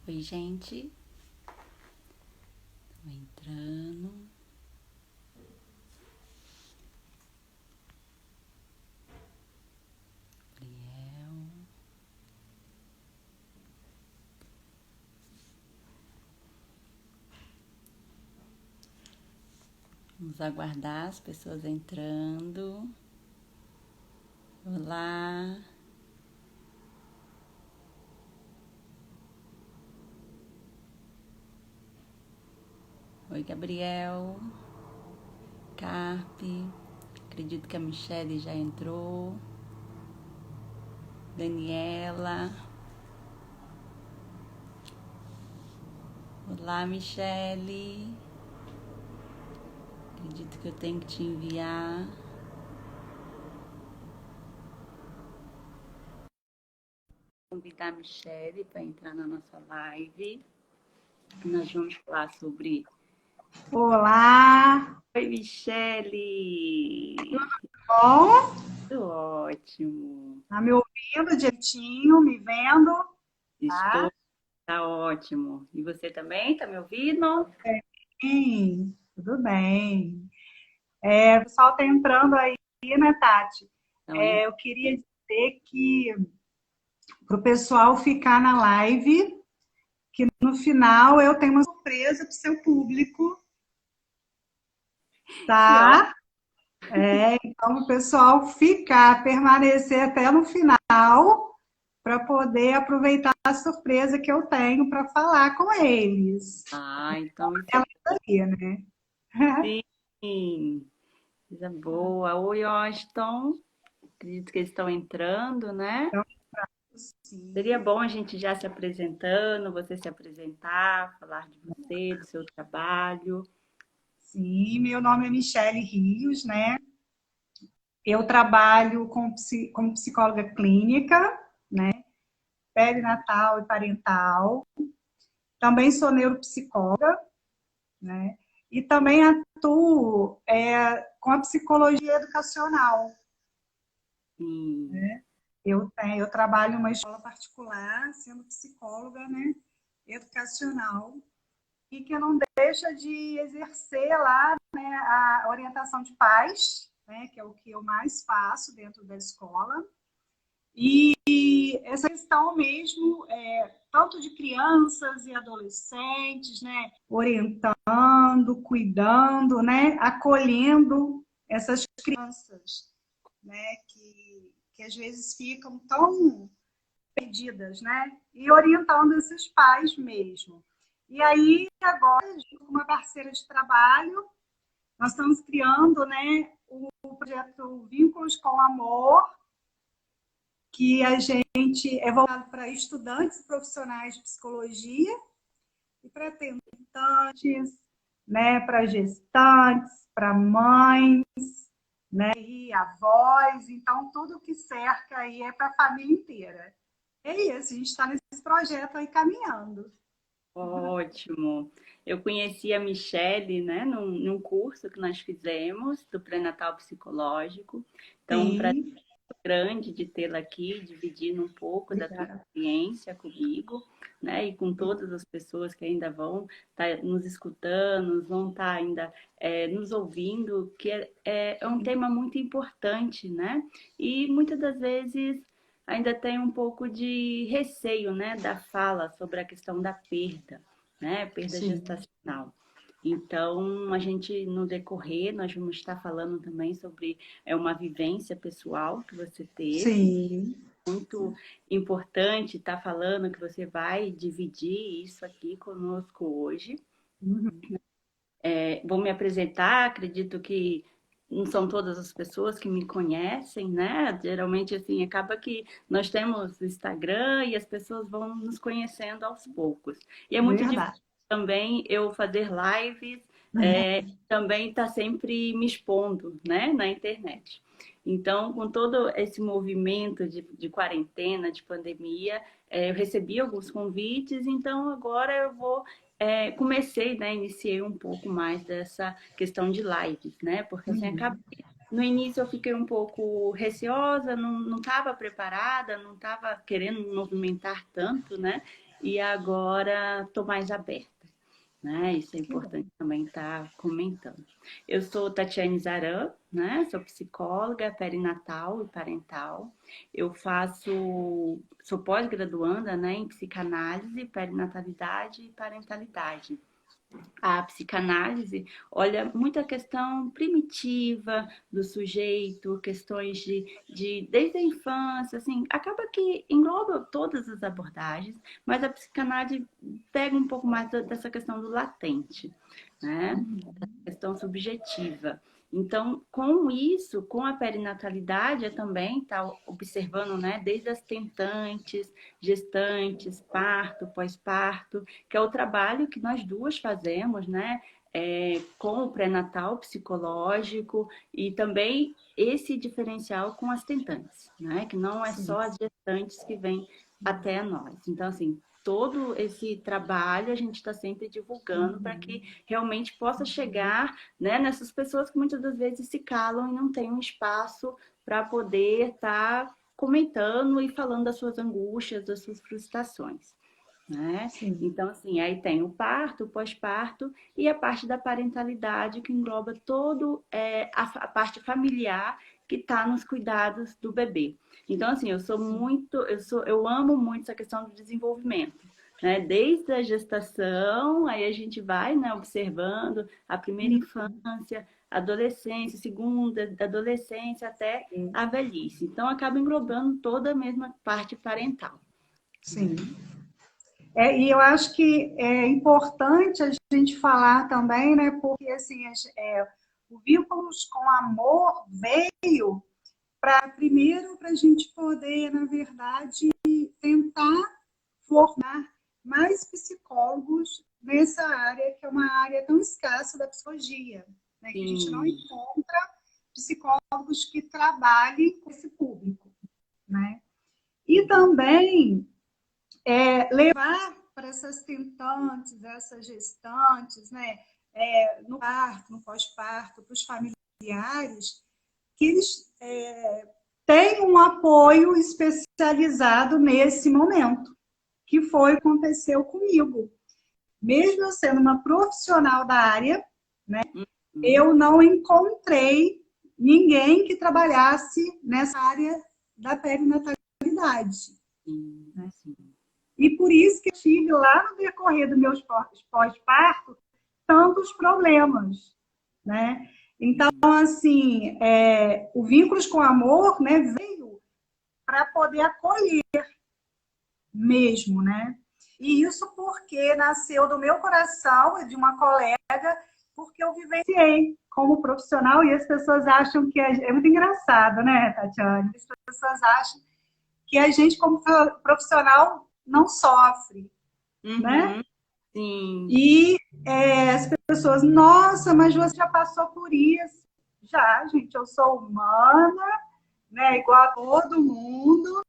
Oi, gente. Tô entrando. Gabriel. Vamos aguardar as pessoas entrando. Olá. Oi, Gabriel. Carpe. Acredito que a Michele já entrou. Daniela. Olá, Michele. Acredito que eu tenho que te enviar. Vou convidar a Michele para entrar na nossa live. Nós vamos falar sobre... Olá, Oi, Michele! bom? Tudo ótimo. Tá me ouvindo direitinho, me vendo? Tá? Estou, tá ótimo. E você também? Tá me ouvindo? Sim, tudo bem. O pessoal tá entrando aí, né, Tati? Então, hein? Eu queria dizer que para o pessoal ficar na live, que no final eu tenho uma surpresa para o seu público, Que ótimo. tá? Então o pessoal ficar, permanecer até no final para poder aproveitar a surpresa que eu tenho para falar com eles. Ah, então isso é Ela aí, né? sim. Coisa boa. Oi, Austin. Acredito que eles estão entrando, né? Então, Seria sim, bom a gente já se apresentando, você se apresentar, falar de você, do seu trabalho. sim, meu nome é Michele Rios, né? Eu trabalho como psicóloga clínica, né? Perinatal e parental. Também sou neuropsicóloga, né? E também atuo com a psicologia educacional. Sim. Eu trabalho em uma escola particular, sendo psicóloga, né? Educacional. E que não deixa de exercer lá, né, a orientação de pais, né, que é o que eu mais faço dentro da escola. E essa questão mesmo, tanto de crianças e adolescentes, né, orientando, cuidando, né, acolhendo essas crianças, né, que às vezes ficam tão perdidas, né, e orientando esses pais mesmo. E aí, agora, junto com uma parceira de trabalho, nós estamos criando, né, o projeto Vínculos com Amor, que a gente é voltado para estudantes e profissionais de psicologia e para tentantes, né, para gestantes, para mães, né, e avós. Então, tudo que cerca aí é para a família inteira. É isso, a gente está nesse projeto aí caminhando. Ótimo. Eu conheci a Michelle, né, num curso que nós fizemos do pré-natal psicológico. Então, um prazer Sim, grande de tê-la aqui, dividindo um pouco da tua obrigada. experiência comigo, né, e com todas as pessoas que ainda vão estar nos escutando, vão estar ainda nos ouvindo, que é um tema muito importante, né? E muitas das vezes ainda tem um pouco de receio, né, da fala sobre a questão da perda, né, perda Sim, gestacional. Então, a gente, no decorrer, nós vamos estar falando também sobre uma vivência pessoal que você teve. sim, Muito importante estar falando que você vai dividir isso aqui conosco hoje. uhum, Vou me apresentar, acredito que não são todas as pessoas que me conhecem, né? Geralmente, assim, acaba que nós temos o Instagram e as pessoas vão nos conhecendo aos poucos. E é muito difícil verdade. também eu fazer lives, também estar sempre me expondo, né, na internet. Então, com todo esse movimento de quarentena, de pandemia, eu recebi alguns convites, então agora eu vou comecei, né, iniciei um pouco mais dessa questão de lives, né, porque assim, acaba Uhum, no início eu fiquei um pouco receosa, não estava preparada, não estava querendo me movimentar tanto, né, e agora estou mais aberta, né? Isso é importante também estar comentando. Eu sou Tatiane Zaran, né? Sou psicóloga perinatal e parental. Eu sou pós-graduanda, né, em psicanálise, perinatalidade e parentalidade. A psicanálise olha muito a questão primitiva do sujeito, questões desde a infância, assim, acaba que engloba todas as abordagens, mas a psicanálise pega um pouco mais dessa questão do latente, né? Questão subjetiva. Então, com isso, com a perinatalidade, é também está observando, né, desde as tentantes, gestantes, parto, pós-parto, que é o trabalho que nós duas fazemos, né, com o pré-natal psicológico e também esse diferencial com as tentantes, né, que não é só as gestantes que vêm até nós. Então, assim, todo esse trabalho a gente está sempre divulgando para que realmente possa chegar, né, nessas pessoas que muitas das vezes se calam e não têm um espaço para poder estar comentando e falando das suas angústias, das suas frustrações. Né? Então, assim, aí tem o parto, o pós-parto e a parte da parentalidade que engloba todo a parte familiar que está nos cuidados do bebê. Então, assim, eu amo muito essa questão do desenvolvimento, né? Desde a gestação, aí a gente vai, né, observando a primeira infância, adolescência, segunda, da adolescência até a velhice. Então, acaba englobando toda a mesma parte parental. Sim. E eu acho que é importante a gente falar também, né? Porque assim, o Vínculos com Amor veio primeiro para a gente poder, na verdade, tentar formar mais psicólogos nessa área, que é uma área tão escassa da psicologia, né? Que a gente não encontra psicólogos que trabalhem com esse público, né? E também levar para essas tentantes, essas gestantes, né, no parto, no pós-parto, para os familiares, que eles tenham um apoio especializado nesse momento, que foi o que aconteceu comigo. Mesmo eu sendo uma profissional da área, né, eu não encontrei ninguém que trabalhasse nessa área da perinatalidade. Né? E por isso que eu tive lá no decorrer do meu pós-parto tantos problemas, né? Então, assim, o Vínculos com Amor, né, veio para poder acolher mesmo, né? E isso porque nasceu do meu coração, de uma colega, porque eu vivenciei como profissional e as pessoas acham que é muito engraçado, né, Tatiane? As pessoas acham que a gente, como profissional, não sofre, né? Sim. E as pessoas, nossa, mas você já passou por isso. Já, gente, eu sou humana, né, igual a todo mundo.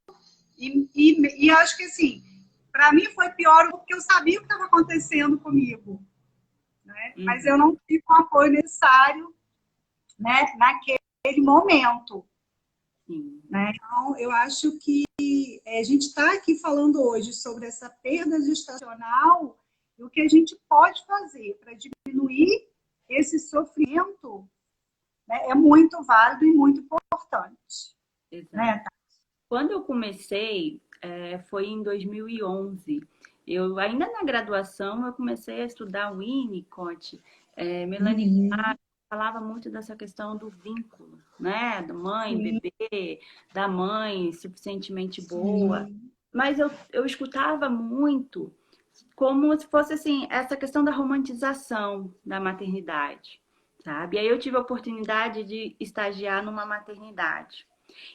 E acho que, assim, para mim foi pior porque eu sabia o que estava acontecendo comigo. Né? Mas eu não tive o apoio necessário, né, naquele momento. Né? Então, eu acho que a gente está aqui falando hoje sobre essa perda gestacional e o que a gente pode fazer para diminuir esse sofrimento, né, é muito válido e muito importante. Exato. Né? Quando eu comecei, foi em 2011. Eu, ainda na graduação, eu comecei a estudar o Winnicott, Melanie Klein, falava muito dessa questão do vínculo, né? Da mãe, bebê, da mãe suficientemente boa. Mas eu escutava muito como se fosse, assim, essa questão da romantização da maternidade, sabe? E aí eu tive a oportunidade de estagiar numa maternidade.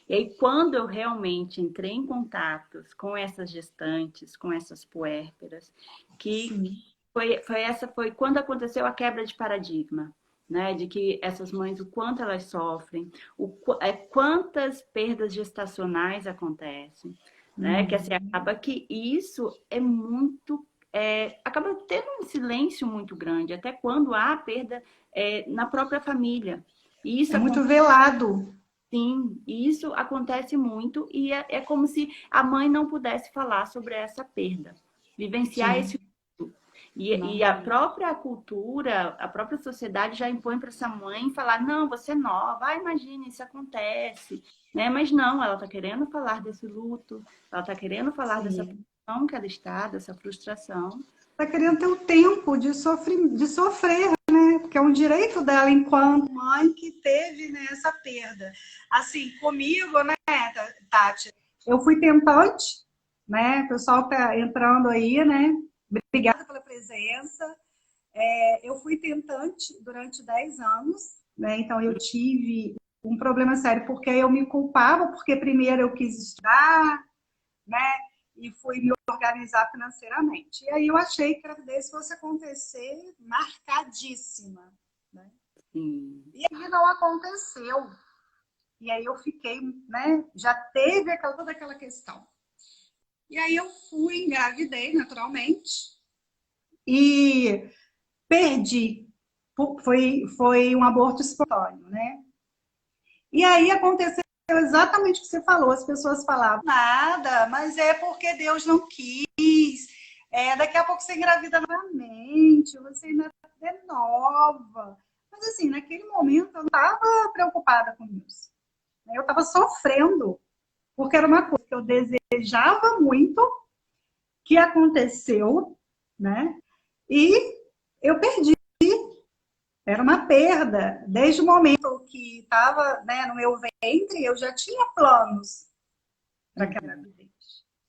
E aí, quando eu realmente entrei em contatos com essas gestantes, com essas puérperas, que foi quando aconteceu a quebra de paradigma, né? De que essas mães, o quanto elas sofrem, quantas perdas gestacionais acontecem, né? Que assim, acaba que isso é muito... acaba tendo um silêncio muito grande, até quando há perda na própria família. E isso muito velado. Sim, isso acontece muito e é como se a mãe não pudesse falar sobre essa perda, vivenciar Sim. esse luto. E a própria cultura, a própria sociedade já impõe para essa mãe falar, não, você é nova, imagina, isso acontece. Né? Mas não, ela está querendo falar desse luto, ela está querendo falar dessa Sim. pressão que ela está, dessa frustração. Está querendo ter o tempo de sofrer, né? Porque é um direito dela enquanto mãe que teve, né, essa perda. Assim, comigo, né, Tati? Eu fui tentante, né? O pessoal tá entrando aí, né? Obrigada pela presença. Eu fui tentante durante 10 anos, né? Então eu tive um problema sério porque eu me culpava, porque primeiro eu quis estudar, né? E fui me organizar financeiramente. E aí eu achei que a gravidez fosse acontecer marcadíssima, né? Sim. E aí não aconteceu. E aí eu fiquei, né? Já teve toda aquela questão. E aí eu fui, engravidei naturalmente e perdi. Foi um aborto espontâneo, né? E aí aconteceu exatamente o que você falou. As pessoas falavam, nada, mas é porque Deus não quis. Daqui a pouco você engravida novamente, você ainda é nova. Mas assim, naquele momento eu não estava preocupada com isso. Eu estava sofrendo, porque era uma coisa que eu desejava muito, que aconteceu, né? E eu perdi. Era uma perda. Desde o momento que estava, né, no meu ventre, eu já tinha planos para aquela gravidez.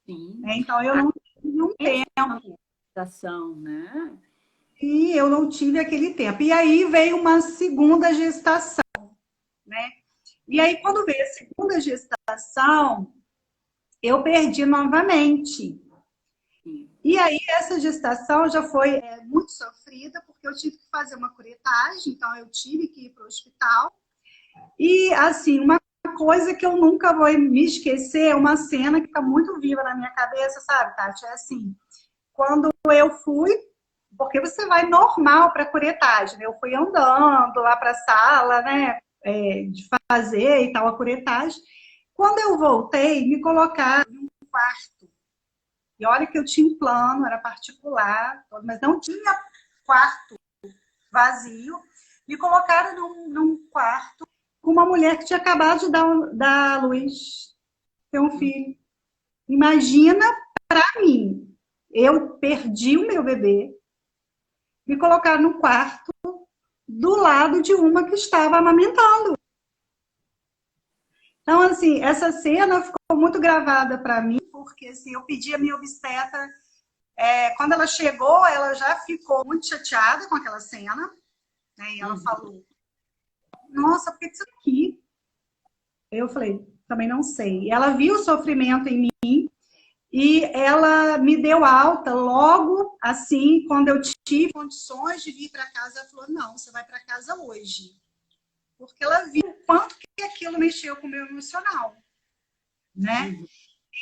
Sim. Então, eu não tive um Essa é uma tempo. gestação, né? E eu não tive aquele tempo. E aí veio uma segunda gestação, né? E aí, quando veio a segunda gestação, eu perdi novamente. Sim. E aí, essa gestação já foi muito sofrida, porque eu tive que fazer uma curetagem, então eu tive que ir para o hospital. E, assim, uma coisa que eu nunca vou me esquecer é uma cena que está muito viva na minha cabeça, sabe, Tati? É assim, quando eu fui, porque você vai normal para a curetagem, né? Eu fui andando lá para a sala, né, de fazer e tal, a curetagem. Quando eu voltei, me colocaram em um quarto. E olha que eu tinha um plano, era particular, mas não tinha quarto vazio. Me colocaram num quarto com uma mulher que tinha acabado de dar à luz, ter um filho. Imagina para mim, eu perdi o meu bebê, me colocaram no quarto do lado de uma que estava amamentando. Então, assim, essa cena ficou muito gravada para mim, porque assim, eu pedi a minha obstetra, quando ela chegou, ela já ficou muito chateada com aquela cena, né? E ela falou, nossa, por que você está aqui? Eu falei, também não sei. E ela viu o sofrimento em mim e ela me deu alta logo assim, quando eu tive condições de vir para casa. Ela falou, não, você vai para casa hoje. Porque ela viu o quanto que aquilo mexeu com o meu emocional, né?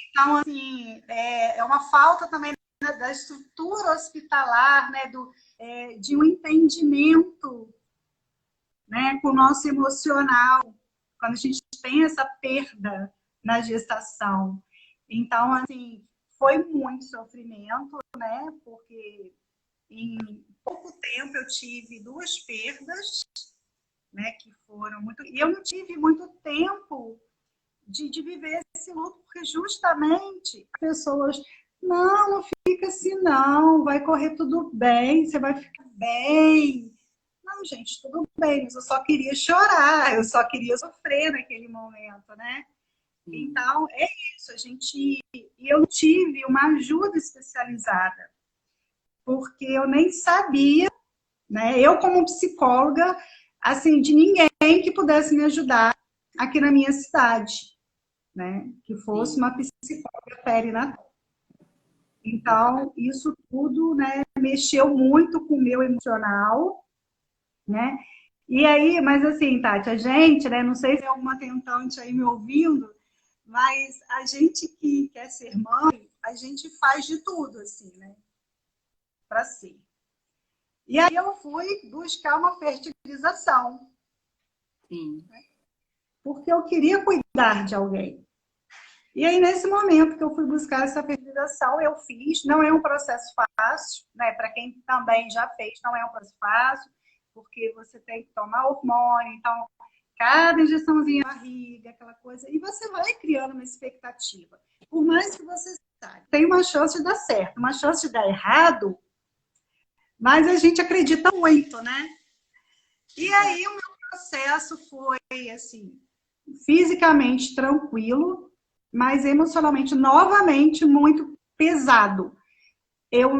Então, assim, é uma falta também da estrutura hospitalar, né? De um entendimento, né? Com o nosso emocional, quando a gente tem essa perda na gestação. Então, assim, foi muito sofrimento, né? Porque em pouco tempo eu tive duas perdas, né? Que foram muito. E eu não tive muito tempo de viver esse luto, porque justamente as pessoas, não, não fica assim, não, vai correr tudo bem, você vai ficar bem. Não, gente, tudo bem, mas eu só queria chorar, eu só queria sofrer naquele momento, né? Então, é isso, eu tive uma ajuda especializada, porque eu nem sabia, né? Eu como psicóloga, assim, de ninguém que pudesse me ajudar aqui na minha cidade, né? Que fosse uma psicóloga perinatal. Então, isso tudo, né, mexeu muito com o meu emocional, né? E aí, mas assim, Tati, a gente, né, não sei se é alguma tentante aí me ouvindo, mas a gente que quer ser mãe, a gente faz de tudo, assim, né? Para ser. E aí eu fui buscar uma fertilização. Sim. Porque eu queria cuidar de alguém. E aí, nesse momento que eu fui buscar essa fertilização, eu fiz. Não é um processo fácil, né? Para quem também já fez, não é um processo fácil, porque você tem que tomar hormônio, então, cada injeçãozinha na barriga, aquela coisa, e você vai criando uma expectativa. Por mais que você saiba, tem uma chance de dar certo, uma chance de dar errado, mas a gente acredita muito, né? E aí, o meu processo foi, assim, fisicamente tranquilo, mas emocionalmente, novamente, muito pesado. Eu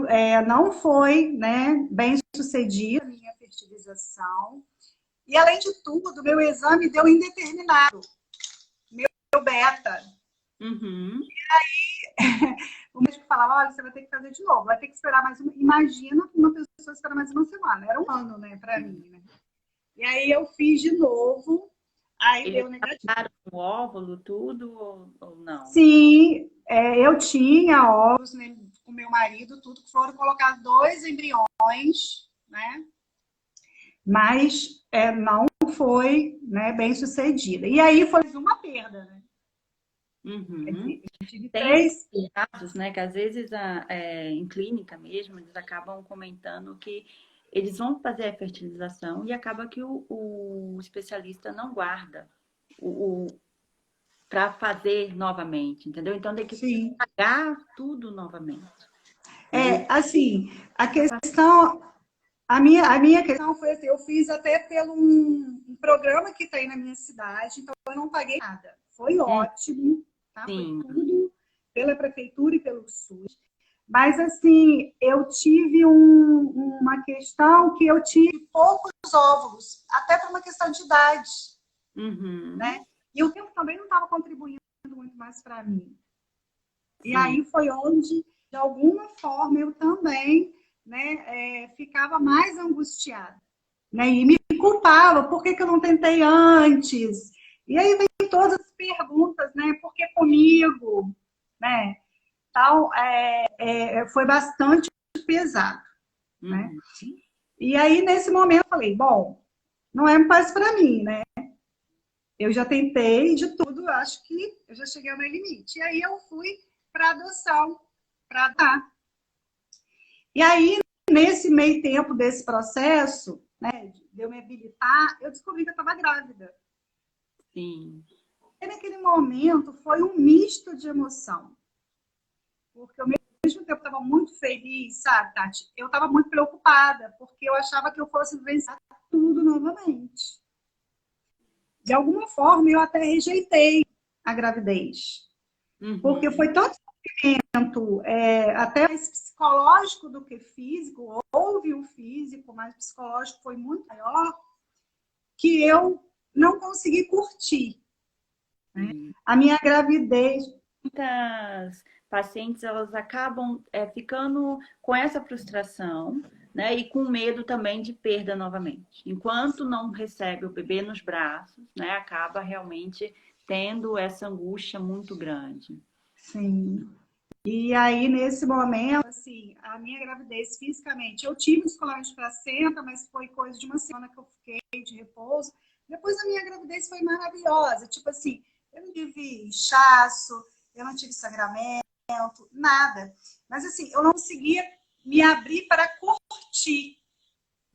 não foi, né, bem sucedida a minha fertilização. E, além de tudo, meu exame deu indeterminado, meu beta. Uhum. O médico falava, olha, você vai ter que fazer de novo, vai ter que esperar mais uma... Imagina que uma pessoa espera mais uma semana. Era um ano, né, para mim, né? E aí eu fiz de novo, aí Eles deu negativo. taparam o óvulo, tudo, ou não? Sim, eu tinha óvulos, né, com meu marido, tudo, que foram colocar 2 embriões, né? Mas não foi, né, bem sucedida. E aí foi uma perda, né? Quer Uhum. dizer, eu tive Tem esses 3 perdas. casos, né, que às vezes em clínica mesmo, eles acabam comentando que eles vão fazer a fertilização e acaba que o especialista não guarda o, para fazer novamente, entendeu? Então tem que Sim. pagar tudo novamente, né? Assim, a questão, a minha questão foi assim, eu fiz até pelo um programa que tem na minha cidade, então eu não paguei nada. Foi ótimo, tá? Foi Sim. tudo pela prefeitura e pelo SUS. Mas, assim, eu tive uma questão que eu tive poucos óvulos, até por uma questão de idade, Uhum. né? E o tempo também não estava contribuindo muito mais para mim. E Sim. aí foi onde, de alguma forma, eu também, né, ficava mais angustiada, né? E me culpava, por que eu não tentei antes? E aí vem todas as perguntas, né? Por que comigo? Né? Então, foi bastante pesado, né? Uhum. E aí, nesse momento, eu falei, bom, não é mais para mim, né? Eu já tentei de tudo, acho que eu já cheguei ao meu limite. E aí eu fui para adoção, para dar. E aí, nesse meio tempo desse processo, né, de eu me habilitar, eu descobri que eu estava grávida. Sim. E naquele momento foi um misto de emoção. Porque ao mesmo tempo estava muito feliz, sabe, Tati? Eu estava muito preocupada, porque eu achava que eu fosse vencer tudo novamente. De alguma forma, eu até rejeitei a gravidez. Porque Uhum. foi tanto sofrimento, até mais psicológico do que físico. Houve um físico, mas o psicológico foi muito maior, que eu não consegui curtir, né? Sim. A minha gravidez. Muitas pacientes elas acabam ficando com essa frustração, né? E com medo também de perda novamente. Enquanto não recebe o bebê nos braços, né? Acaba realmente tendo essa angústia muito grande. Sim. E aí, nesse momento, assim, a minha gravidez fisicamente, eu tive descolamento de placenta, mas foi coisa de uma semana que eu fiquei de repouso. Depois a minha gravidez foi maravilhosa. Tipo assim, eu não tive inchaço, eu não tive sangramento, nada. Mas assim, eu não conseguia me abrir para curtir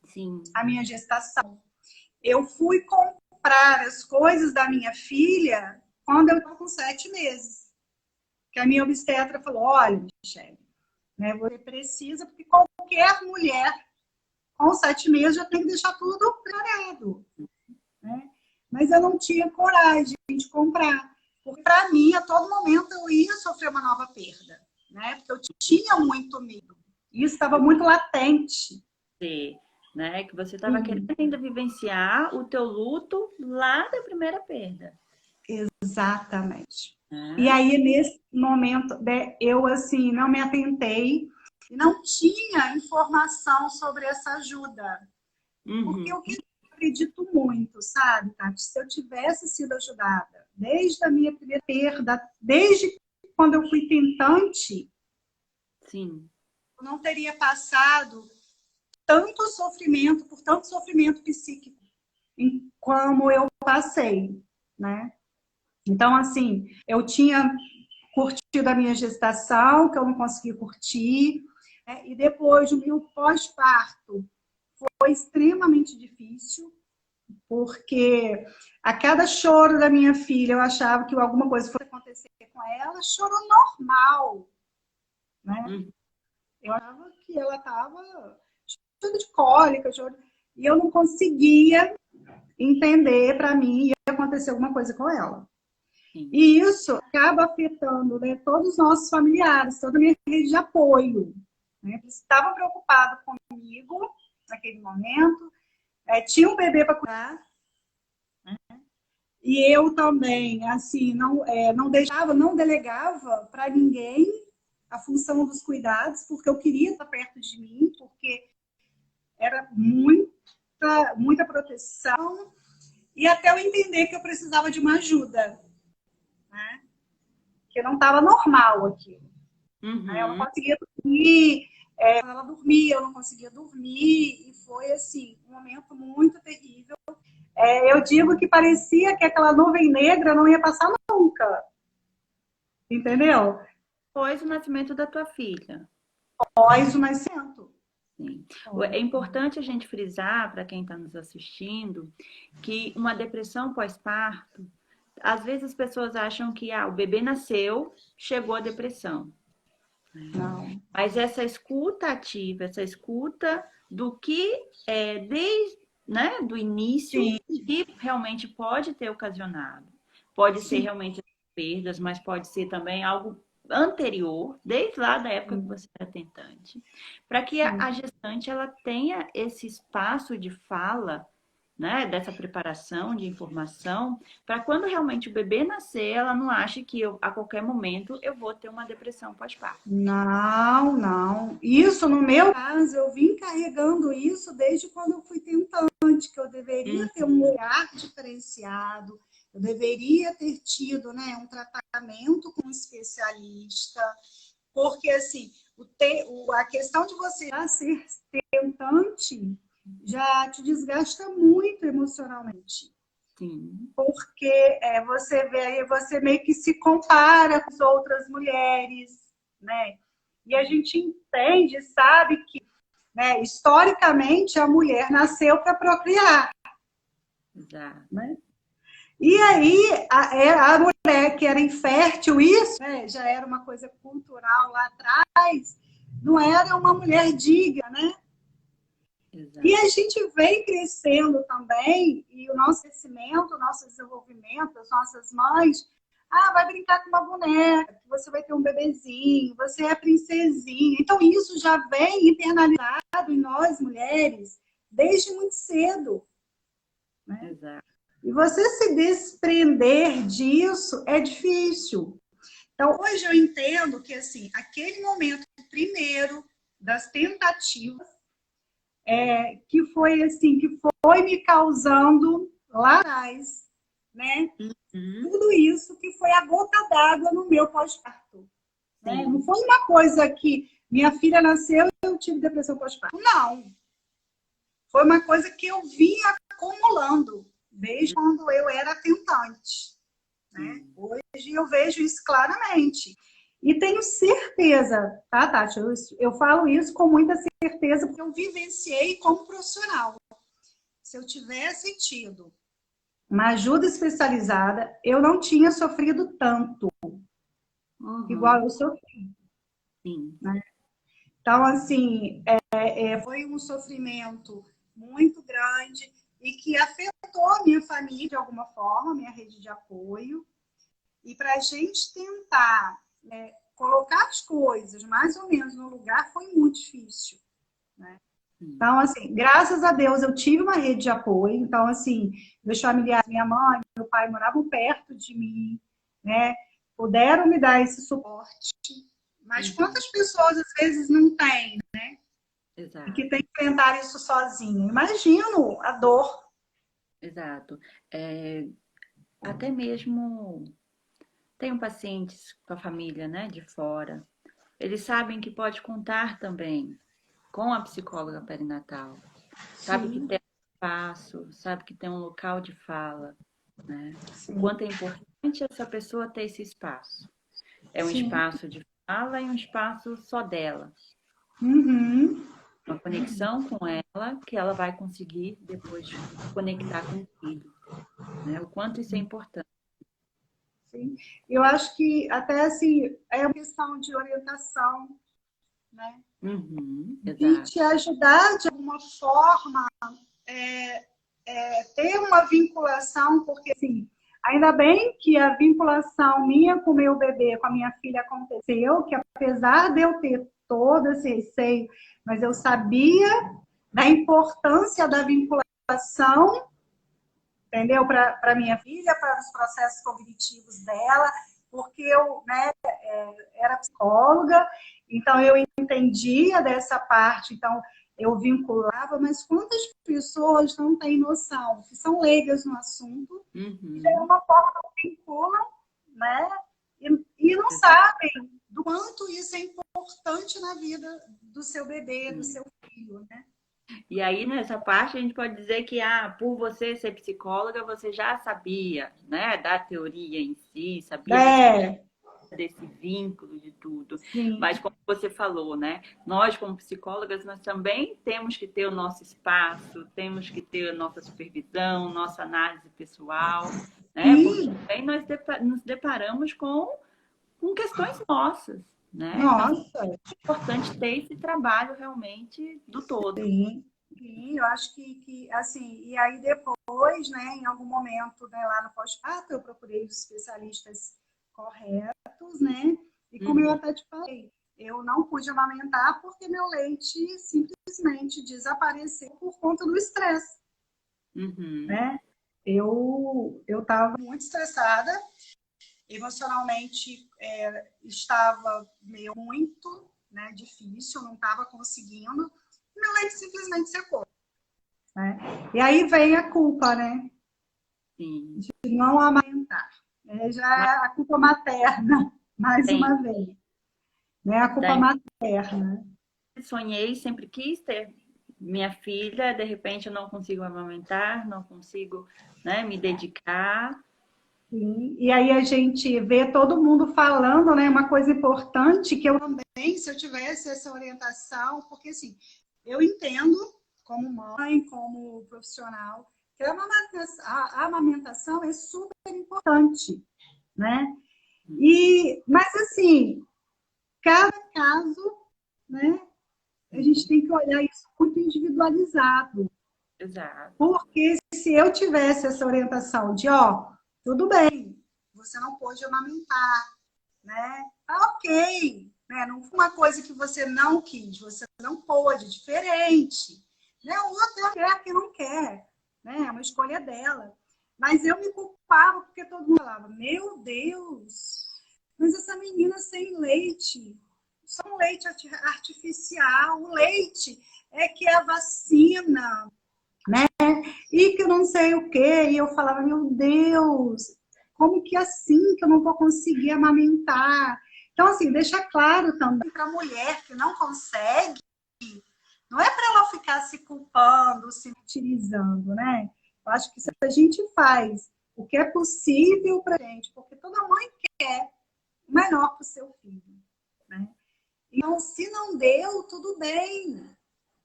Sim. a minha gestação. Eu fui comprar as coisas da minha filha quando eu estava com 7 meses. Que a minha obstetra falou, olha, Michele, né, você precisa, porque qualquer mulher com 7 meses já tem que deixar tudo preparado. Né? Mas eu não tinha coragem de comprar. Porque para mim, a todo momento, eu ia sofrer uma nova perda. Né? Porque eu tinha muito medo. Isso estava muito latente. Você, né? Que você estava querendo Sim. ainda vivenciar o teu luto lá da primeira perda. Exatamente. E Né? aí, nesse momento, né, eu, assim, não me atentei e não tinha informação sobre essa ajuda. Porque Uhum. o que eu acredito muito, sabe, Tati? Se eu tivesse sido ajudada desde a minha primeira perda, desde quando eu fui tentante, Sim. eu não teria passado tanto sofrimento, por tanto sofrimento psíquico, como eu passei, né? Então, assim, eu tinha curtido a minha gestação, que eu não consegui curtir, né? E depois, o meu pós-parto foi extremamente difícil, porque a cada choro da minha filha, eu achava que alguma coisa fosse acontecer com ela, choro normal, né? Eu achava que ela estava chorando de cólica, e eu não conseguia entender, para mim, ia acontecer alguma coisa com ela. Sim. E isso acaba afetando, né, todos os nossos familiares, toda a minha rede de apoio, né? Eles estavam preocupados comigo naquele momento, tinha um bebê para cuidar, né? E eu também, assim, não deixava, não delegava para ninguém a função dos cuidados, porque eu queria estar perto de mim, porque era muita proteção, e até eu entender que eu precisava de uma ajuda, né? Que não estava normal aquilo. Eu não conseguia dormir, ela dormia, eu não conseguia dormir, e foi assim, um momento muito terrível. Eu digo que parecia que aquela nuvem negra não ia passar nunca, entendeu? Depois do nascimento da tua filha. Após o nascimento. Sim. É importante a gente frisar, para quem está nos assistindo, que uma depressão pós-parto, às vezes as pessoas acham que o bebê nasceu, chegou a depressão. Não. Mas essa escuta ativa, essa escuta do que desde, né, do início, Sim. que realmente pode ter ocasionado. Pode ser Sim. realmente perdas, mas pode ser também algo anterior, desde lá da época que você era tentante, para que a gestante ela tenha esse espaço de fala, né, dessa preparação de informação, para quando realmente o bebê nascer, ela não ache que a qualquer momento eu vou ter uma depressão pós-parto. Não, não. Isso, no meu caso, eu vim carregando isso desde quando eu fui tentante, que eu deveria ter um olhar diferenciado, eu deveria ter tido, né, um tratamento com um especialista, porque, assim, a questão de você já ser tentante já te desgasta muito emocionalmente. Sim. Porque você meio que se compara com as outras mulheres, né? E a gente entende, sabe que, né, historicamente a mulher nasceu para procriar. Exato. Né? E aí a mulher que era infértil, isso, né, já era uma coisa cultural lá atrás, não era uma mulher digna, né? Exato. E a gente vem crescendo também, e o nosso crescimento, o nosso desenvolvimento, as nossas mães, vai brincar com uma boneca, você vai ter um bebezinho, você é princesinha. Então, isso já vem internalizado em nós, mulheres, desde muito cedo. Né? Exato. E você se desprender disso é difícil. Então, hoje eu entendo que, assim, aquele momento primeiro das tentativas, que foi assim, que foi me causando lá atrás, né? Tudo isso que foi a gota d'água no meu pós-parto. Né? Não foi uma coisa que minha filha nasceu e eu tive depressão pós-parto. Não. Foi uma coisa que eu vinha acumulando desde quando eu era tentante. Né? Hoje eu vejo isso claramente. E tenho certeza, tá, Tati? Eu falo isso com muita certeza, porque eu vivenciei como profissional. Se eu tivesse tido uma ajuda especializada, eu não tinha sofrido tanto, igual eu sofri. Sim. Né? Então, assim, foi um sofrimento muito grande e que afetou a minha família de alguma forma, minha rede de apoio. E para a gente tentar colocar as coisas mais ou menos no lugar foi muito difícil. Né? Então, assim, graças a Deus eu tive uma rede de apoio. Então, assim, meus familiares, minha mãe, meu pai moravam perto de mim, né? Puderam me dar esse suporte. Mas quantas pessoas às vezes não têm, né? Exato. E que tem que enfrentar isso sozinho. Imagino a dor. Exato. Até mesmo tenho pacientes com a família, né, de fora. Eles sabem que pode contar também com a psicóloga perinatal. Sabe que tem um espaço, sabe que tem um local de fala, né? O quanto é importante essa pessoa ter esse espaço. É um Sim. espaço de fala e um espaço só dela. Uhum. Uma conexão com ela que ela vai conseguir depois conectar com o filho, né? O quanto isso é importante. Sim. Eu acho que até assim é uma questão de orientação, né? Uhum, E exato. te ajudar de alguma forma ter uma vinculação, porque assim, ainda bem que a vinculação minha com o meu bebê, com a minha filha aconteceu, que apesar de eu ter todo esse receio, mas eu sabia da importância da vinculação, entendeu? Para minha filha, para os processos cognitivos dela, porque eu, né, era psicóloga, então eu entendia dessa parte, então eu vinculava, mas quantas pessoas não têm noção, que são leigas no assunto, e de Uhum, alguma forma não vinculam, né? E não sabem do quanto isso é importante na vida do seu bebê, do sim. seu filho, né? E aí, nessa parte, a gente pode dizer que, por você ser psicóloga, você já sabia, né, da teoria em si, sabia É, desse vínculo de tudo. sim. Mas como você falou, né? Nós, como psicólogas, nós também temos que ter o nosso espaço, temos que ter a nossa supervisão, nossa análise pessoal, né? Porque Sim, também nós nos deparamos com questões nossas, né? Então, nossa, é importante ter esse trabalho realmente do todo. sim. Sim, eu acho que assim, e aí depois, né, em algum momento, né, lá no pós-parto, eu procurei os especialistas corretos, né, e como eu Uhum, até te falei, eu não pude amamentar porque meu leite simplesmente desapareceu por conta do estresse, uhum, né? Eu estava muito estressada, emocionalmente estava meio muito, né, difícil, não estava conseguindo, e meu leite simplesmente secou. Né? E aí vem a culpa, né? sim. De não amamentar. Já Mas é a culpa materna, mais tem, uma vez. Né? A culpa tem. materna. Sonhei, sempre quis ter minha filha, de repente eu não consigo amamentar, não consigo, né, me dedicar. Sim. E aí a gente vê todo mundo falando, né? Uma coisa importante que eu também, se eu tivesse essa orientação, porque assim, eu entendo como mãe, como profissional, que a amamentação é super importante, né? Mas assim, cada caso, né? A gente Uhum. tem que olhar isso muito individualizado. Exato. Porque se eu tivesse essa orientação de, ó, tudo bem, você não pode amamentar, né? Tá ok, né? Não foi uma coisa que você não quis, você não pôde, diferente. Né? O outro quer que não quer, né? É uma escolha dela. Mas eu me culpava porque todo mundo falava, meu Deus, mas essa menina sem leite, só um leite artificial, o leite é que é a vacina, e que eu não sei o quê. E eu falava, meu Deus, como que assim que eu não vou conseguir amamentar? Então, assim, deixa claro também para a mulher que não consegue, não é para ela ficar se culpando, se utilizando, né? Eu acho que se a gente faz o que é possível para a gente, porque toda mãe quer o melhor para o seu filho, né? Então, se não deu, tudo bem,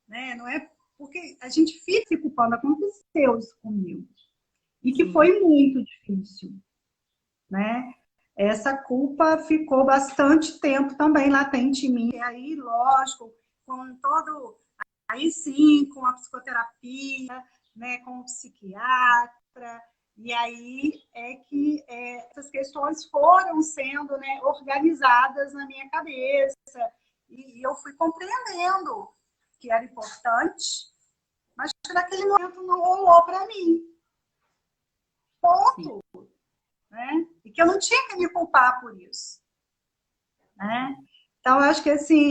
né? Não é porque a gente fica se culpando, aconteceu isso comigo. E que Sim. foi muito difícil, né? Essa culpa ficou bastante tempo também latente em mim. E aí, lógico, com todo, aí sim, com a psicoterapia, né, com o psiquiatra, e aí é que essas questões foram sendo, né, organizadas na minha cabeça, e eu fui compreendendo que era importante, mas que naquele momento não rolou para mim. Sim. Ponto. Né? E que eu não tinha que me culpar por isso, né? Então, eu acho que assim,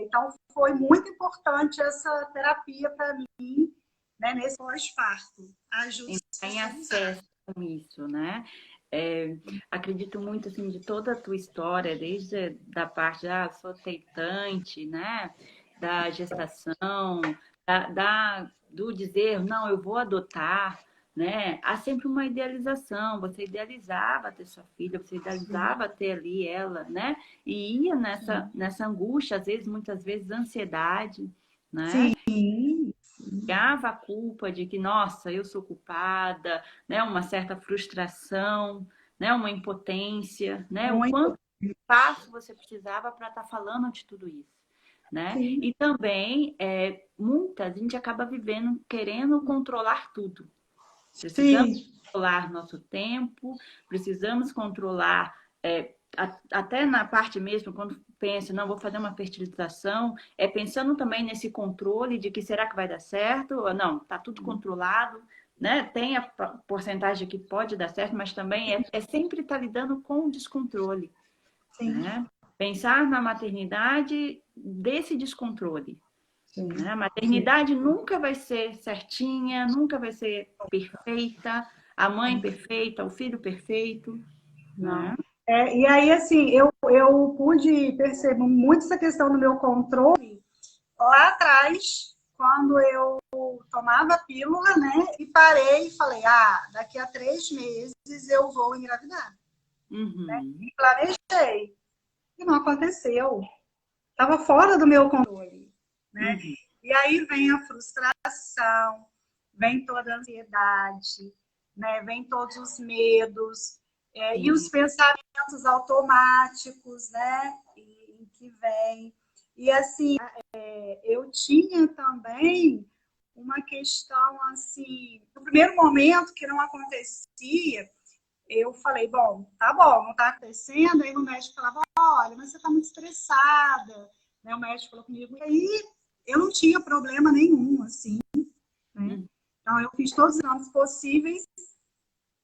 então foi muito importante essa terapia para mim, né, nesse pós-parto. Ajuda a Entrar em socializar. acesso com isso, né? É, acredito muito assim de toda a tua história, desde da parte sou teitante, né? Da gestação, do dizer não, eu vou adotar, né? Há sempre uma idealização, você idealizava ter sua filha, você idealizava ter ali ela, né? E ia nessa angústia, às vezes, muitas vezes, ansiedade, né? Sim. Pegava a culpa de que, nossa, eu sou culpada, né? Uma certa frustração, né? Uma impotência, né? O Muito. quanto espaço você precisava para estar falando de tudo isso, né? Sim. E também, a gente acaba vivendo, querendo controlar tudo. Precisamos Sim. controlar nosso tempo, precisamos controlar, até na parte mesmo, quando pensa, não, vou fazer uma fertilização, pensando também nesse controle de que será que vai dar certo ou não, está tudo controlado, né? Tem a porcentagem que pode dar certo, mas também é sempre estar lidando com o descontrole, Sim. né? Pensar na maternidade desse descontrole. Sim. Né? A maternidade nunca vai ser certinha, nunca vai ser perfeita, a mãe perfeita, o filho perfeito, Não. né? E aí, assim, eu pude perceber muito essa questão do meu controle lá atrás, quando eu tomava pílula, né? E parei e falei, daqui a 3 meses eu vou engravidar. Uhum. E planejei. E não aconteceu. Estava fora do meu controle, né? Uhum. E aí vem a frustração, vem toda a ansiedade, né? Vem todos os medos, e os Sim. pensamentos automáticos, né? E que vem. E assim, eu tinha também uma questão assim, no primeiro momento que não acontecia, eu falei, bom, tá bom, não tá acontecendo. Aí o médico falava, olha, mas você tá muito estressada, né? O médico falou comigo. E aí eu não tinha problema nenhum, assim, né? Uhum. Então eu fiz todos os exames possíveis,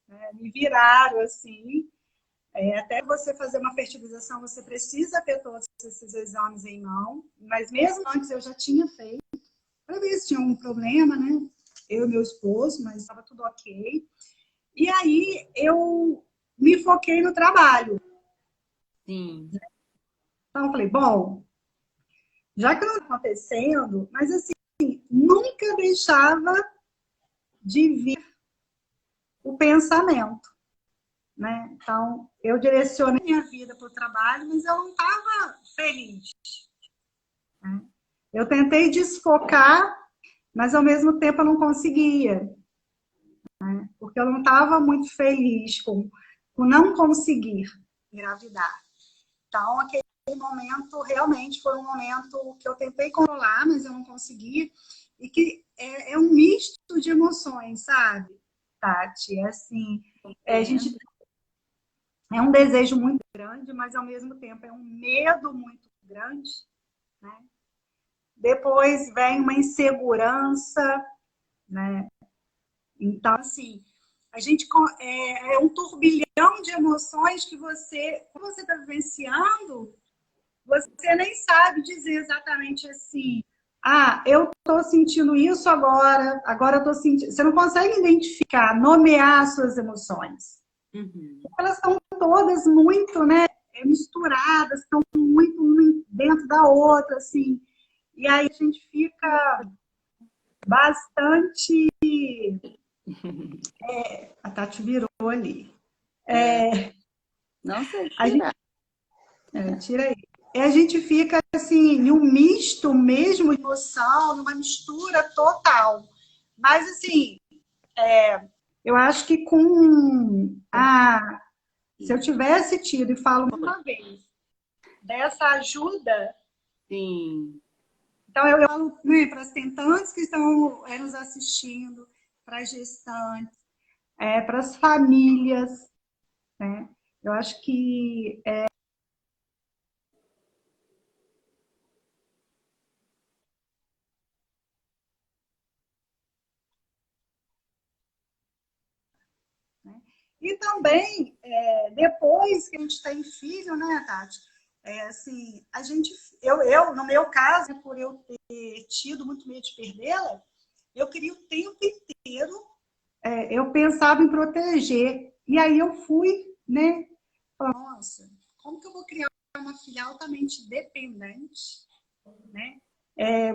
né? Me viraram, assim. Até você fazer uma fertilização, você precisa ter todos esses exames em mão. Mas mesmo antes eu já tinha feito, para ver se tinha algum problema, né? Eu e meu esposo, mas estava tudo ok. E aí eu me foquei no trabalho. Sim. Então eu falei, bom, já que não está acontecendo, mas assim, nunca deixava de vir o pensamento, né? Então eu direcionei minha vida para o trabalho, mas eu não estava feliz, né? Eu tentei desfocar, mas ao mesmo tempo eu não conseguia, né? Porque eu não estava muito feliz com não conseguir engravidar. Então, aquele momento realmente foi um momento que eu tentei controlar, mas eu não consegui. E que é um misto de emoções, sabe, Tati? Assim, a gente Compreendo. é um desejo muito grande, mas ao mesmo tempo é um medo muito grande, né? Depois vem uma insegurança, né? Então, assim, a gente um turbilhão de emoções que quando você está vivenciando, você nem sabe dizer exatamente assim, eu estou sentindo isso agora eu estou sentindo. Você não consegue identificar, nomear as suas emoções. Uhum. Elas estão todas muito, né, misturadas, estão muito uma dentro da outra, assim. E aí a gente fica bastante. A Tati virou ali. Não sei A gente tirar. tira aí. E a gente fica assim, em um misto mesmo de emoção, numa mistura total. Mas assim, eu acho que se eu tivesse tido, e falo uma vez, dessa ajuda, Sim. então eu falo, né, para as tentantes que estão nos assistindo, para as gestantes, para as famílias, né? Eu acho que né? E também, depois que a gente tem filho, né, Tati? Assim, no meu caso, por eu ter tido muito medo de perdê-la, eu queria o tempo inteiro, eu pensava em proteger. E aí eu fui, né? Falei, nossa, como que eu vou criar uma filha altamente dependente, né?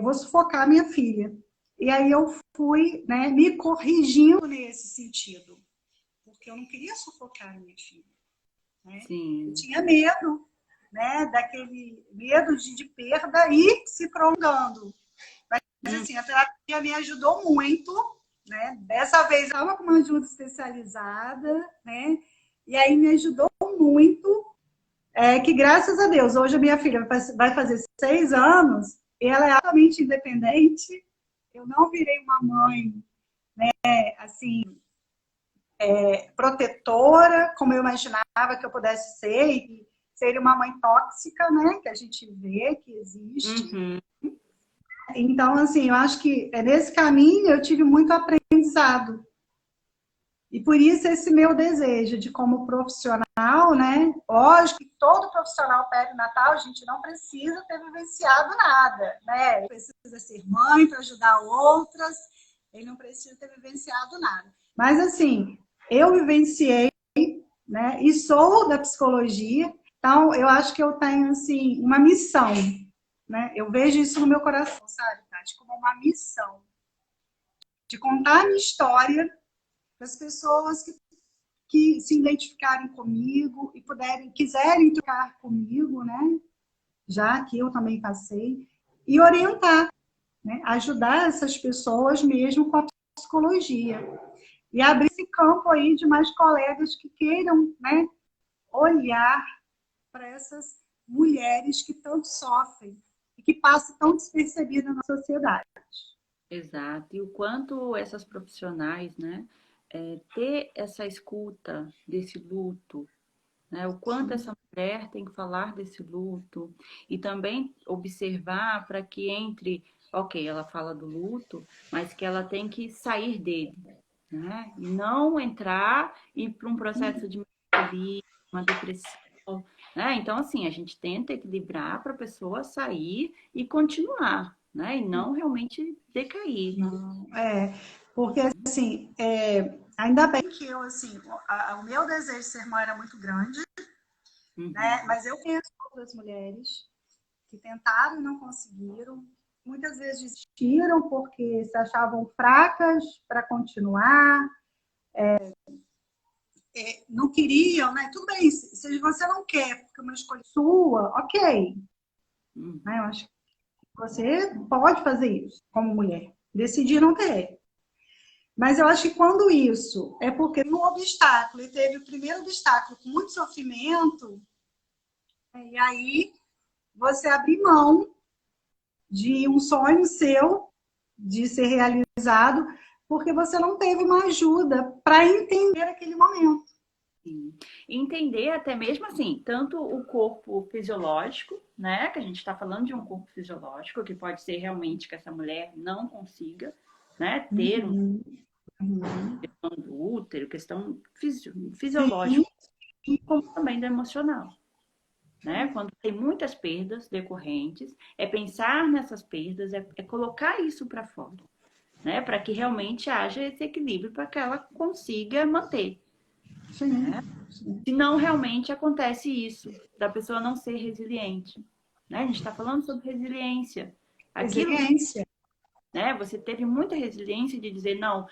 Vou sufocar minha filha. E aí eu fui, né, me corrigindo nesse sentido, porque eu não queria sufocar a minha filha, né? Eu Sim. tinha medo, né, daquele medo de perda e se prolongando. Mas assim, a terapia me ajudou muito, né? Dessa vez eu estava com uma ajuda especializada, né? E aí me ajudou muito, que graças a Deus, hoje a minha filha vai fazer 6 anos, e ela é altamente independente. Eu não virei uma mãe, assim, protetora, como eu imaginava que eu pudesse ser, e seria uma mãe tóxica, né? Que a gente vê que existe. Uhum. Então, assim, eu acho que nesse caminho eu tive muito aprendizado. E por isso esse meu desejo de como profissional, né? Lógico que todo profissional perinatal, a gente não precisa ter vivenciado nada, né? Ele precisa ser mãe para ajudar outras, ele não precisa ter vivenciado nada. Mas assim, eu vivenciei, né? E sou da psicologia, então eu acho que eu tenho assim uma missão, né? Eu vejo isso no meu coração, sabe, Tati, como uma missão de contar a minha história para as pessoas que se identificarem comigo e quiserem trocar comigo, né? Já que eu também passei, e orientar, né? Ajudar essas pessoas mesmo com a psicologia. E abrir esse campo aí de mais colegas que queiram, né, olhar para essas mulheres que tanto sofrem e que passam tão despercebidas na sociedade. Exato. E o quanto essas profissionais, né, ter essa escuta desse luto, né, o quanto essa mulher tem que falar desse luto e também observar para que entre, ok, ela fala do luto, mas que ela tem que sair dele, né, e não entrar e ir para um processo de melancolia, uma depressão, né? Então, assim, a gente tenta equilibrar para a pessoa sair e continuar, né? E não realmente decair. Não, porque assim, ainda bem que eu, assim, o meu desejo de ser mãe era muito grande, né? Uhum. Mas eu conheço outras mulheres que tentaram e não conseguiram. Muitas vezes desistiram porque se achavam fracas para continuar, não queriam, né? Tudo bem, se você não quer, porque é uma escolha sua, ok. Né? Eu Uhum. acho que você pode fazer isso como mulher, decidir não ter. Mas eu acho que quando isso é porque no obstáculo, e teve o primeiro obstáculo com muito sofrimento, e aí você abrir mão de um sonho seu de ser realizado, porque você não teve uma ajuda para entender aquele momento. Sim. E entender até mesmo assim, tanto o corpo fisiológico, né? Que a gente está falando de um corpo fisiológico, que pode ser realmente que essa mulher não consiga, né? Ter uma Uhum. Uhum. questão do útero, questão Sim, fisiológica, como também do emocional. Né? Quando tem muitas perdas decorrentes, é pensar nessas perdas, é colocar isso para fora, né? Para que realmente haja esse equilíbrio para que ela consiga manter, sim, né? sim. Senão realmente acontece isso, da pessoa não ser resiliente, né? A gente está falando sobre resiliência. Aquilo que, Resiliência. né? Você teve muita resiliência de dizer, não,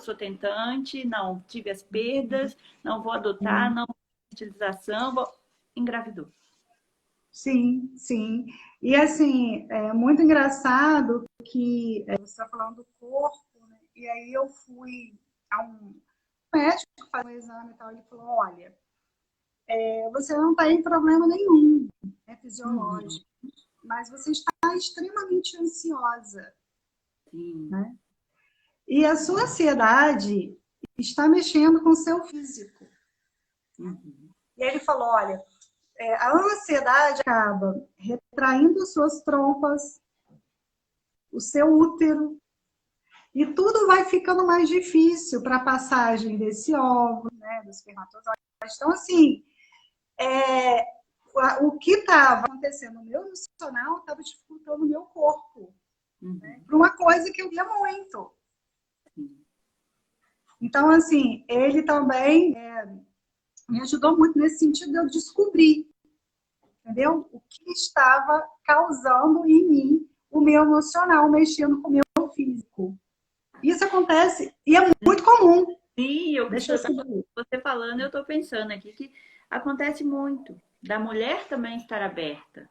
sou tentante, não, tive as perdas, não vou adotar, não vou utilização, engravidou. Sim, sim. E assim, é muito engraçado que você está falando do corpo, né? E aí eu fui a um médico que faz um exame e tal, ele falou, olha, você não tem problema nenhum, é Uhum, fisiológico, mas você está extremamente ansiosa, sim. né? E a sua ansiedade está mexendo com o seu físico. Uhum. E ele falou, olha, a ansiedade acaba retraindo suas trompas, o seu útero, e tudo vai ficando mais difícil para a passagem desse óvulo, né, dos espermatozoides. Então, assim, é, o que estava acontecendo no meu emocional estava dificultando o meu corpo, né, Uhum. para uma coisa que eu via muito. Sim. Então, assim, ele também me ajudou muito nesse sentido de eu descobrir, entendeu? O que estava causando em mim o meu emocional, mexendo com o meu seu físico. Isso acontece e é muito comum. Sim, Deixa eu seguir. você falando, eu estou pensando aqui que acontece muito da mulher também estar aberta,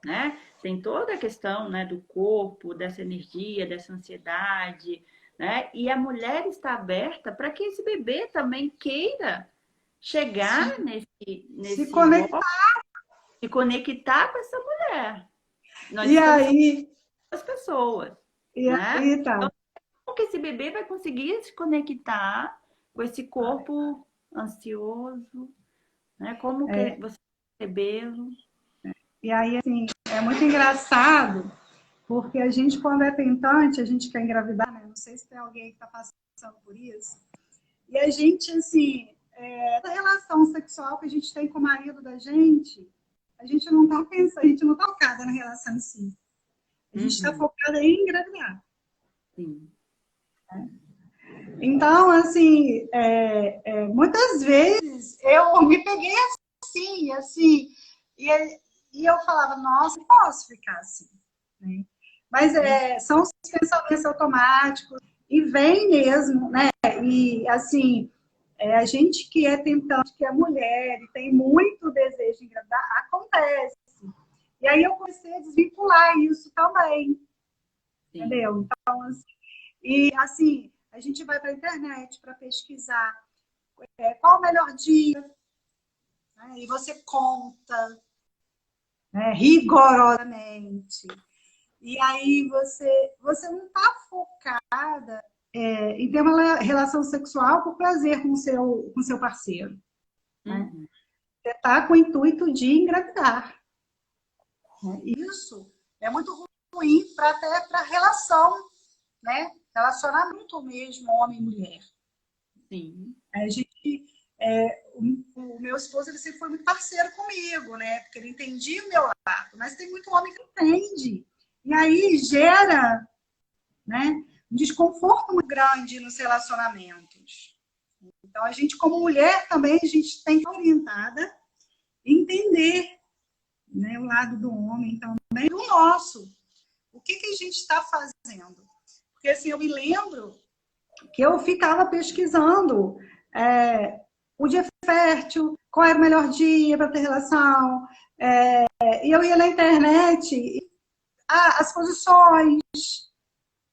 né? Tem toda a questão, né, do corpo, dessa energia, dessa ansiedade, né? E a mulher está aberta para que esse bebê também queira chegar Se nesse conectar. se conectar com essa mulher. Nós E estamos aí, as pessoas, e né? aí tá. Como que esse bebê vai conseguir se conectar com esse corpo ansioso, né? Como que você recebê-lo? E aí, assim, é muito engraçado, porque a gente, quando é tentante, a gente quer engravidar, né? Não sei se tem alguém que está passando por isso. E a gente, assim, essa relação sexual que a gente tem com o marido da gente, a gente não está pensando, a gente não está focada na relação em si. A gente está focada em engravidar. Sim. Então, assim, muitas vezes eu me peguei assim, e eu falava, nossa, não posso ficar assim, né? Mas são os pensamentos automáticos, e vem mesmo, né? E, assim, a gente que é tentante, que é mulher, e tem muito desejo de engravidar, acontece. E aí eu comecei a desvincular isso também, entendeu? Então, assim, a gente vai para a internet para pesquisar qual o melhor dia, né? E você conta, né, rigorosamente. E aí você não está focada em ter uma relação sexual por prazer com o seu parceiro. Né? Você está com o intuito de engravidar. Né? Isso é muito ruim até para relação, né? Relacionamento mesmo, homem e mulher. Sim. A gente, o meu esposo ele sempre foi muito parceiro comigo, né? Porque ele entendia o meu lado, mas tem muito homem que não entende. E aí gera, né, um desconforto muito grande nos relacionamentos. Então, a gente, como mulher, também a gente tem que estar orientada e entender, né, o lado do homem também, do nosso. O que a gente está fazendo? Porque, assim, eu me lembro que eu ficava pesquisando o dia fértil, qual era o melhor dia para ter relação, e eu ia na internet, as posições.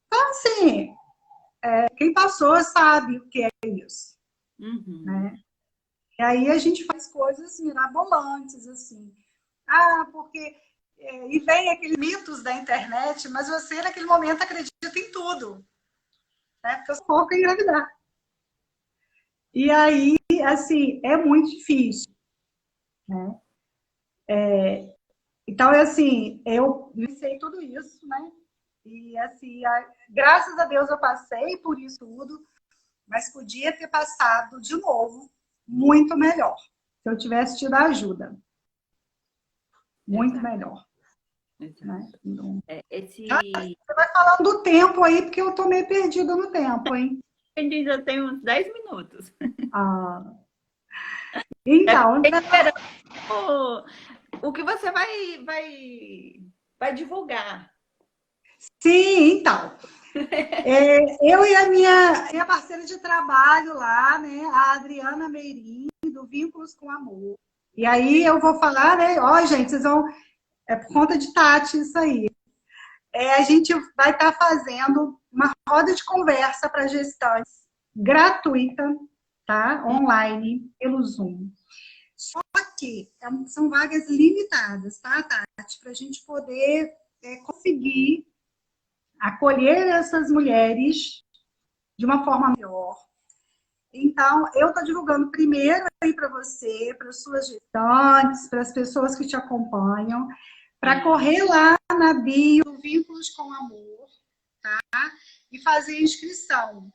Então, assim, quem passou sabe o que é isso. Né? E aí a gente faz coisas mirabolantes, assim. Porque... e vem aqueles mitos da internet, mas você, naquele momento, acredita em tudo. Né? Porque eu sou pouco em engravidar. E aí, assim, é muito difícil. Né? Então, assim, eu pensei tudo isso, né? E, assim, graças a Deus eu passei por isso tudo, mas podia ter passado de novo muito melhor, se eu tivesse tido ajuda. Muito melhor. Né? Então, você vai falando do tempo aí, porque eu tô meio perdida no tempo, hein? A gente já tem uns 10 minutos. Então, o que você vai divulgar? Sim, então. Eu e a minha parceira de trabalho lá, né, a Adriana Meirinho, do Vínculos com Amor. E aí eu vou falar, né? Ó, gente, vocês vão... É por conta de Tati isso aí. A gente vai estar fazendo uma roda de conversa para gestantes gratuita, tá? Online, pelo Zoom. Só que são vagas limitadas, tá, Tati? Para a gente poder conseguir acolher essas mulheres de uma forma melhor. Então, eu estou divulgando primeiro aí para você, para as suas gestantes, para as pessoas que te acompanham, para correr lá na bio do Vínculos com Amor, tá? E fazer inscrição.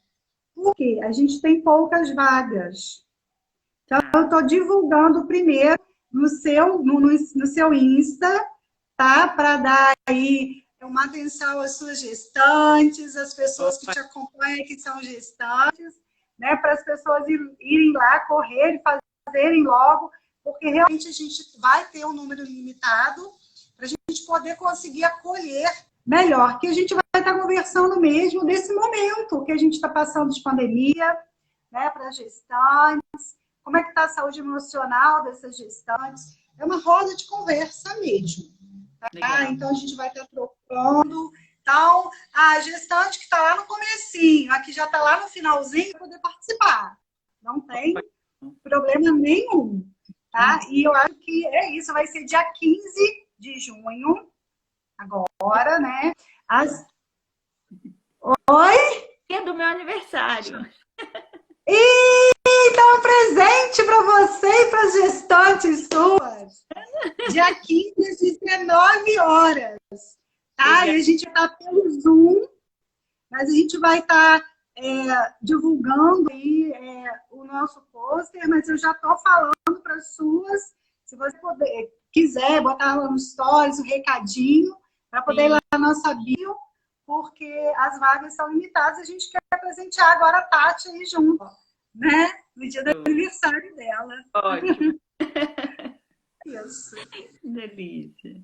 Porque a gente tem poucas vagas. Então, eu estou divulgando primeiro no seu Insta, tá? Para dar aí uma atenção às suas gestantes, às pessoas que te acompanham, que são gestantes, né? Para as pessoas irem lá, correr e fazerem logo, porque realmente a gente vai ter um número limitado para a gente poder conseguir acolher melhor, que a gente vai estar conversando mesmo desse momento que a gente está passando de pandemia, né, para gestantes, como é que está a saúde emocional dessas gestantes. É uma roda de conversa mesmo. Tá? Então, a gente vai estar trocando. Então, a gestante que está lá no comecinho, a que já está lá no finalzinho, vai poder participar. Não tem problema nenhum. Tá? E eu acho que é isso. Vai ser dia 15 de junho, agora, né? Oi? É do meu aniversário. Então, presente para você e para as gestantes suas. Dia 15, às 19 horas. Tá? E a gente vai estar pelo Zoom, mas a gente vai estar divulgando aí o nosso pôster, mas eu já estou falando para as suas, se você quiser botar lá no stories o recadinho, para poder ir lá na nossa bio, porque as vagas são limitadas, a gente quer presentear agora a Tati aí junto, né? No dia do aniversário dela. Ótimo. Isso. Que delícia.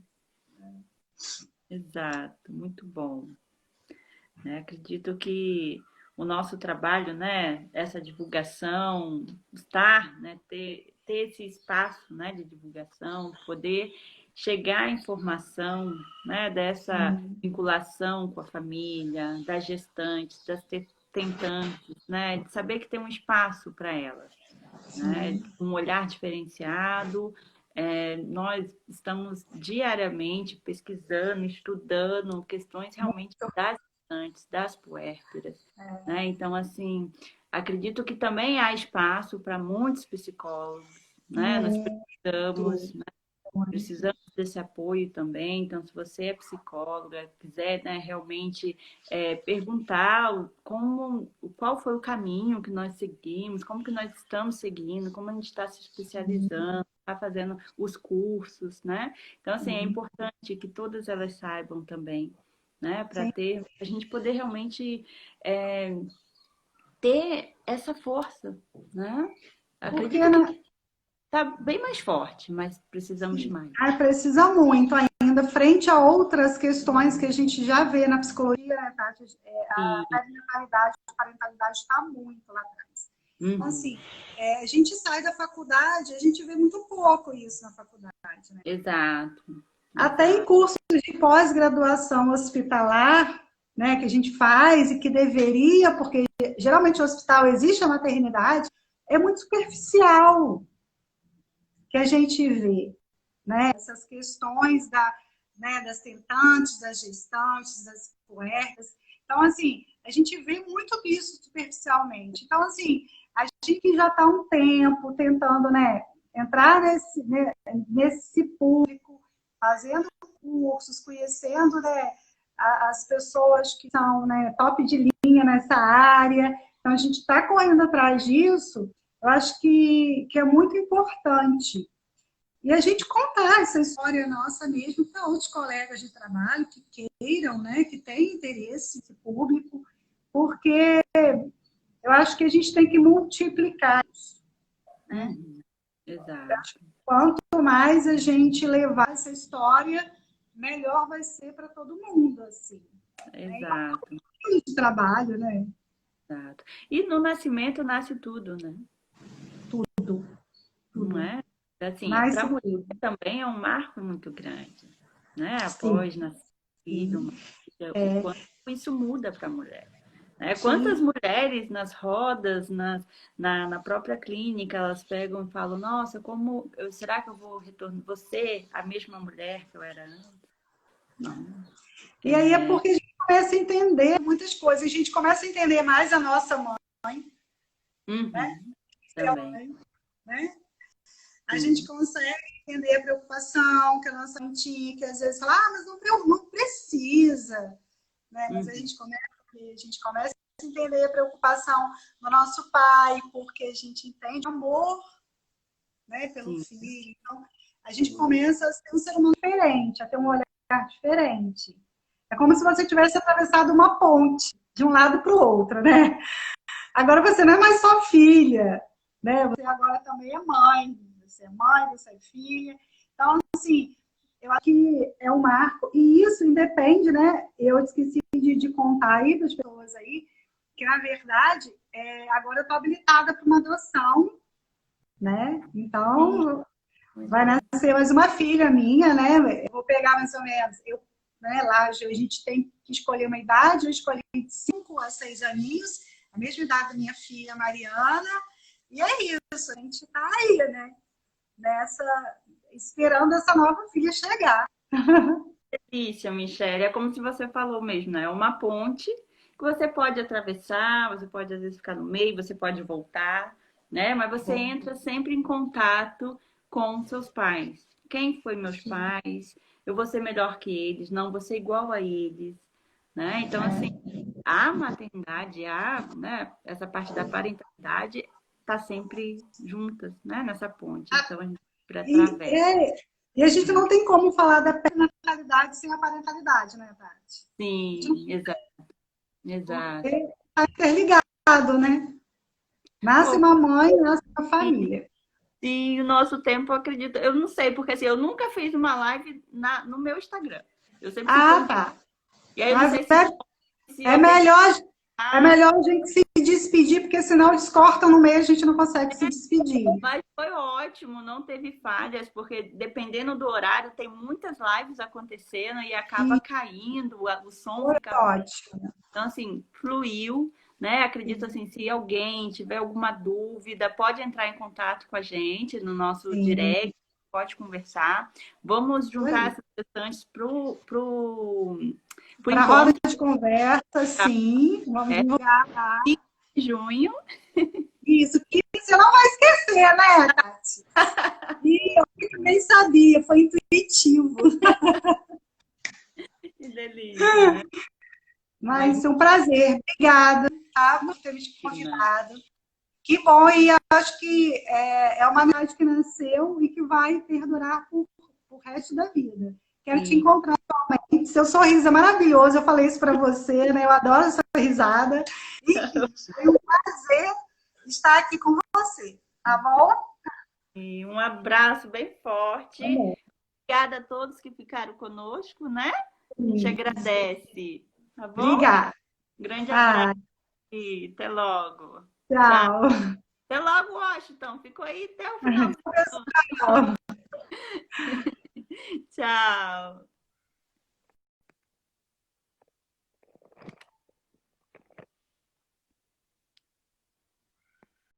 Exato, muito bom. Acredito que o nosso trabalho, né, essa divulgação, estar, né, ter esse espaço, né, de divulgação, poder chegar à informação, né, dessa vinculação com a família, das gestantes, das tentantes, né, de saber que tem um espaço para elas, né, um olhar diferenciado. Nós estamos diariamente pesquisando, estudando questões realmente das puérperas, né? Então, assim, acredito que também há espaço para muitos psicólogos, né? Nós precisamos, né? Precisamos desse apoio também. Então, se você é psicóloga, quiser, né, realmente perguntar qual foi o caminho que nós seguimos, como que nós estamos seguindo, como a gente está se especializando, está fazendo os cursos, né? Então, assim, é importante que todas elas saibam também, né? Para a gente poder realmente ter essa força, né? Acredito que está bem mais forte, mas precisamos mais. Precisa muito ainda, frente a outras questões que a gente já vê na psicologia, né, Tati? A parentalidade está muito lá atrás. Então, assim, a gente sai da faculdade, a gente vê muito pouco isso na faculdade, né? Exato. Até em cursos de pós-graduação hospitalar, né, que a gente faz e que deveria, porque geralmente no hospital existe a maternidade, é muito superficial que a gente vê, né? Essas questões das tentantes, das gestantes, das puérperas. Então, assim, a gente vê muito disso superficialmente. Então, assim, a gente já está há um tempo tentando, né, entrar nesse público, fazendo cursos, conhecendo, né, as pessoas que são, né, top de linha nessa área. Então, a gente está correndo atrás disso. Eu acho que é muito importante. E a gente contar essa história nossa mesmo para outros colegas de trabalho que queiram, né, que tenham interesse esse público, porque eu acho que a gente tem que multiplicar isso, né? Exato. Quanto mais a gente levar essa história, melhor vai ser para todo mundo, assim. Exato. De trabalho, né? Exato. E no nascimento nasce tudo, né? Tudo. Não é? Assim, para a mulher também é um marco muito grande, né? Após nascido, o quanto isso muda para a mulher. Né? Quantas mulheres nas rodas, na própria clínica, elas pegam e falam, nossa, será que eu vou retornar? Você, a mesma mulher que eu era antes? Não. E aí é porque a gente começa a entender muitas coisas. A gente começa a entender mais a nossa mãe, né? Também. Né? A gente consegue entender a preocupação que a nossa mãe tinha, que às vezes fala, mas não precisa. Né? Mas a gente começa a entender a preocupação do nosso pai, porque a gente entende o amor, né, pelo filho. Então, a gente começa a ser um ser humano diferente, a ter um olhar diferente. É como se você tivesse atravessado uma ponte de um lado para o outro, né? Agora você não é mais só filha, né? Você agora também é mãe. Você é mãe, você é filha. Então, assim, eu acho que é um marco, e isso independe, né? Eu esqueci de contar aí para as pessoas aí, que na verdade, agora eu estou habilitada para uma adoção, né? Então, vai nascer mais uma filha minha, né? Eu vou pegar mais ou menos, né, lá a gente tem que escolher uma idade, eu escolhi de 5 a 6 aninhos, a mesma idade da minha filha Mariana, e é isso, a gente está aí, né? Esperando essa nova filha chegar. Delícia, Michelle. É como se você falou mesmo, né? É uma ponte que você pode atravessar, você pode às vezes ficar no meio, você pode voltar, né? Mas você entra sempre em contato com seus pais. Quem foi meus pais? Eu vou ser melhor que eles, não vou ser igual a eles, né? Então, assim, a maternidade, né, essa parte da parentalidade está sempre juntas, né? Nessa ponte. Então, a gente atravessa. E a gente não tem como falar da parentalidade sem a parentalidade, né, Tati? Sim, exato. Exato. Porque está interligado, né? Nasce uma mãe, nasce uma família. Sim, o nosso tempo, eu acredito. Eu não sei, porque assim, eu nunca fiz uma live no meu Instagram. Eu sempre Tá. E aí eu não Mas sei se é melhor a gente se despedir, porque senão eles cortam no meio e a gente não consegue se despedir. Mas foi ótimo, não teve falhas, porque dependendo do horário, tem muitas lives acontecendo e acaba caindo, o som Foi fica ótimo. Então, assim, fluiu, né? Acredito assim, se alguém tiver alguma dúvida, pode entrar em contato com a gente no nosso direct, pode conversar. Vamos juntar essas gestantes para a roda de conversa, sim. Vamos divulgar lá. 5 de junho. Isso, que você não vai esquecer, né, Tati? E eu também sabia, foi intuitivo. Que delícia. Mas é um prazer. Obrigada, tá, por ter me convidado. Que bom, e acho que é uma amizade que nasceu e que vai perdurar por resto da vida. Quero te encontrar atualmente. Seu sorriso é maravilhoso, eu falei isso para você, né? Eu adoro a sua risada. E foi um prazer estar aqui com você, tá bom? E um abraço bem forte. Obrigada a todos que ficaram conosco, né? A gente agradece. Tá bom? Obrigada. Grande abraço e até logo. Tchau. Até logo, Washington. Ficou aí até o final. Tchau. Tchau.